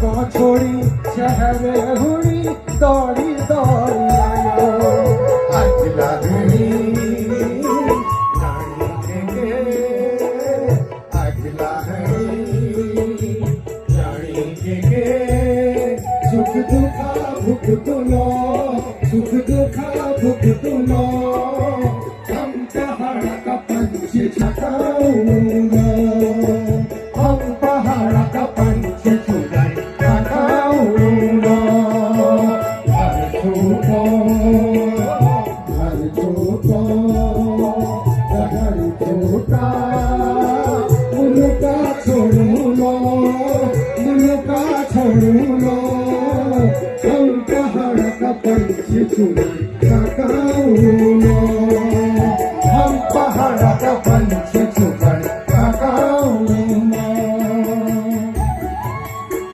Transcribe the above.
को छोड़ी शहर हुई दौड़ी दौड़ी आयो अगला घड़ी रानी के अगला घड़ी रानी के सुख दुखा भुख तुलो सुख दुखा भुख तुलो हम पहाड़ का पंछी छकाऊंगा हम पहाड़ का पंछी छुड़ाई छकाऊंगा घर छूटो घर छूटो घर छूटा मुल्का छोड़ू लो मुल्का छोड़ू लो हम पहाड़ का पंछी छुड़ाई छकाऊंगा